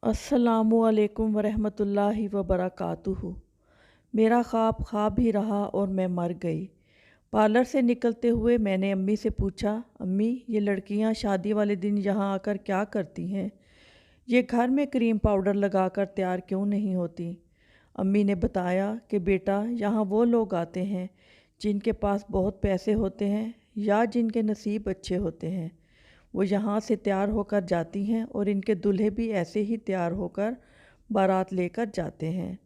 अस्सलामुअलैकुम वरहमतुल्लाहि वबरकातुहू। मेरा ख्वाब ही रहा और मैं मर गई। पार्लर से निकलते हुए मैंने अम्मी से पूछा, अम्मी ये लड़कियां शादी वाले दिन यहाँ आकर क्या करती हैं? ये घर में क्रीम पाउडर लगाकर तैयार क्यों नहीं होती? अम्मी ने बताया कि बेटा यहाँ वो लोग आते हैं जिनके पास बहुत पैसे होते हैं या जिनके नसीब अच्छे होते हैं। वो यहाँ से तैयार होकर जाती हैं और इनके दूल्हे भी ऐसे ही तैयार होकर बारात लेकर जाते हैं।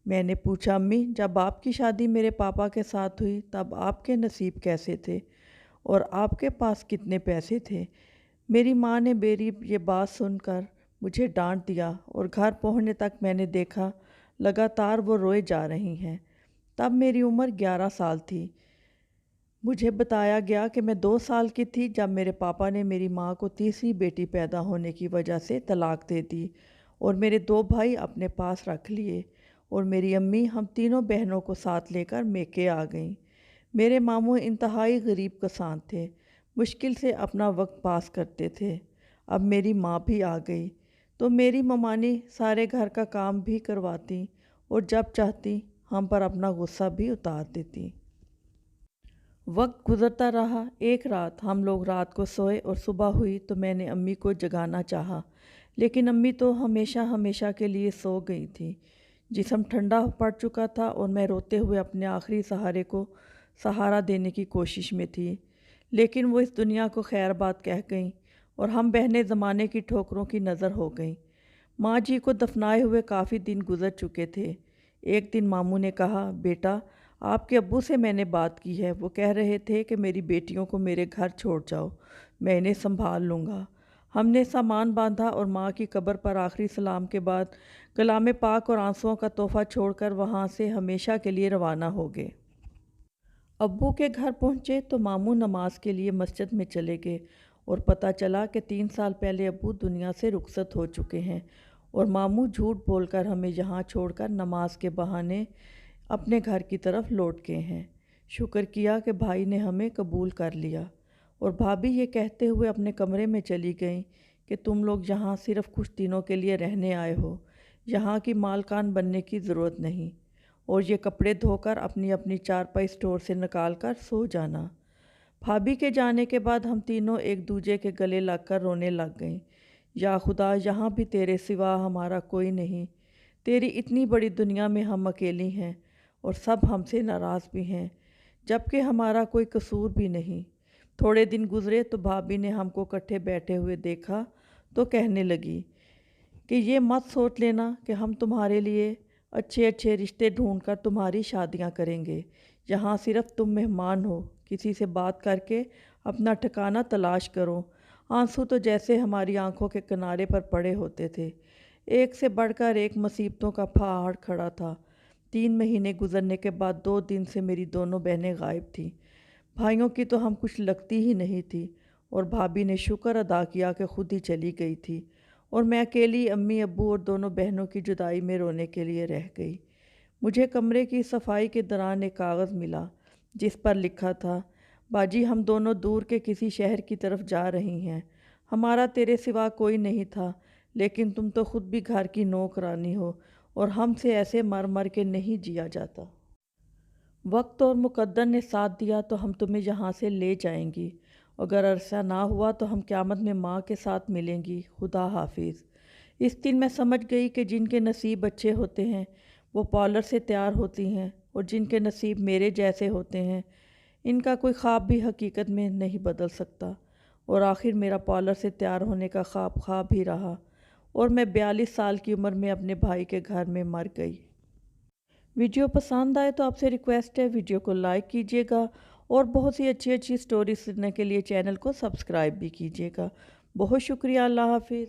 मैंने पूछा, अम्मी जब आपकी शादी मेरे पापा के साथ हुई तब आपके नसीब कैसे थे और आपके पास कितने पैसे थे? मेरी माँ ने मेरी ये बात सुनकर मुझे डांट दिया और घर पहुँचने तक मैंने देखा लगातार वो रोए जा रही हैं। तब मेरी उम्र 11 साल थी। मुझे बताया गया कि मैं 2 साल की थी जब मेरे पापा ने मेरी माँ को तीसरी बेटी पैदा होने की वजह से तलाक दे दी और मेरे 2 भाई अपने पास रख लिए और मेरी अम्मी हम तीनों बहनों को साथ लेकर मेके आ गईं। मेरे मामू इंतहाई गरीब किसान थे, मुश्किल से अपना वक्त पास करते थे। अब मेरी माँ भी आ गई तो मेरी ममानी सारे घर का काम भी करवाती और जब चाहती हम पर अपना गुस्सा भी उतार देती। वक्त गुजरता रहा। एक रात हम लोग रात को सोए और सुबह हुई तो मैंने अम्मी को जगाना चाहा, लेकिन अम्मी तो हमेशा हमेशा के लिए सो गई थी। जिस्म ठंडा पड़ चुका था और मैं रोते हुए अपने आखिरी सहारे को सहारा देने की कोशिश में थी, लेकिन वो इस दुनिया को खैर बात कह गईं और हम बहनें ज़माने की ठोकरों की नज़र हो गईं। माँ जी को दफनाए हुए काफ़ी दिन गुजर चुके थे। एक दिन मामू ने कहा, बेटा आपके अब्बू से मैंने बात की है, वो कह रहे थे कि मेरी बेटियों को मेरे घर छोड़ जाओ, मैं इन्हें संभाल लूँगा। हमने सामान बांधा और माँ की कब्र पर आखिरी सलाम के बाद कलाम पाक और आंसुओं का तोहफ़ा छोड़कर वहाँ से हमेशा के लिए रवाना हो गए। अब्बू के घर पहुँचे तो मामू नमाज के लिए मस्जिद में चले गए और पता चला कि 3 साल पहले अब्बू दुनिया से रुखसत हो चुके हैं और मामू झूठ बोलकर हमें यहाँ छोड़कर नमाज के बहाने अपने घर की तरफ लौट गए हैं। शुक्र किया कि भाई ने हमें कबूल कर लिया। और भाभी ये कहते हुए अपने कमरे में चली गईं कि तुम लोग यहाँ सिर्फ़ कुछ दिनों के लिए रहने आए हो, यहाँ की मालकान बनने की ज़रूरत नहीं। और ये कपड़े धोकर अपनी अपनी चारपाई स्टोर से निकाल कर सो जाना। भाभी के जाने के बाद हम तीनों एक दूजे के गले लगकर रोने लग गईं। या खुदा, यहाँ भी तेरे सिवा हमारा कोई नहीं, तेरी इतनी बड़ी दुनिया में हम अकेली हैं और सब हमसे नाराज़ भी हैं, जबकि हमारा कोई कसूर भी नहीं। थोड़े दिन गुजरे तो भाभी ने हमको इकट्ठे बैठे हुए देखा तो कहने लगी कि ये मत सोच लेना कि हम तुम्हारे लिए अच्छे अच्छे रिश्ते ढूंढकर तुम्हारी शादियां करेंगे। यहाँ सिर्फ तुम मेहमान हो, किसी से बात करके अपना ठिकाना तलाश करो। आंसू तो जैसे हमारी आंखों के किनारे पर पड़े होते थे। एक से बढ़कर एक मुसीबतों का पहाड़ खड़ा था। 3 महीने गुजरने के बाद 2 दिन से मेरी दोनों बहनें गायब थीं। भाइयों की तो हम कुछ लगती ही नहीं थी और भाभी ने शुक्र अदा किया कि खुद ही चली गई थी और मैं अकेली अम्मी अब्बू और दोनों बहनों की जुदाई में रोने के लिए रह गई। मुझे कमरे की सफाई के दौरान एक कागज़ मिला जिस पर लिखा था, बाजी हम दोनों दूर के किसी शहर की तरफ जा रही हैं। हमारा तेरे सिवा कोई नहीं था, लेकिन तुम तो खुद भी घर की नौकरानी हो और हमसे ऐसे मर मर के नहीं जिया जाता। वक्त और मुकद्दर ने साथ दिया तो हम तुम्हें यहाँ से ले जाएंगी, अगर ऐसा ना हुआ तो हम क़यामत में माँ के साथ मिलेंगी। खुदा हाफिज़। इस दिन मैं समझ गई कि जिनके नसीब अच्छे होते हैं वो पार्लर से तैयार होती हैं और जिनके नसीब मेरे जैसे होते हैं इनका कोई ख्वाब भी हकीकत में नहीं बदल सकता। और आखिर मेरा पार्लर से तैयार होने का ख्वाब ही रहा और मैं 42 साल की उम्र में अपने भाई के घर में मर गई। वीडियो पसंद आए तो आपसे रिक्वेस्ट है वीडियो को लाइक कीजिएगा और बहुत सी अच्छी अच्छी स्टोरी सुनने के लिए चैनल को सब्सक्राइब भी कीजिएगा। बहुत शुक्रिया। अल्लाह हाफिज़।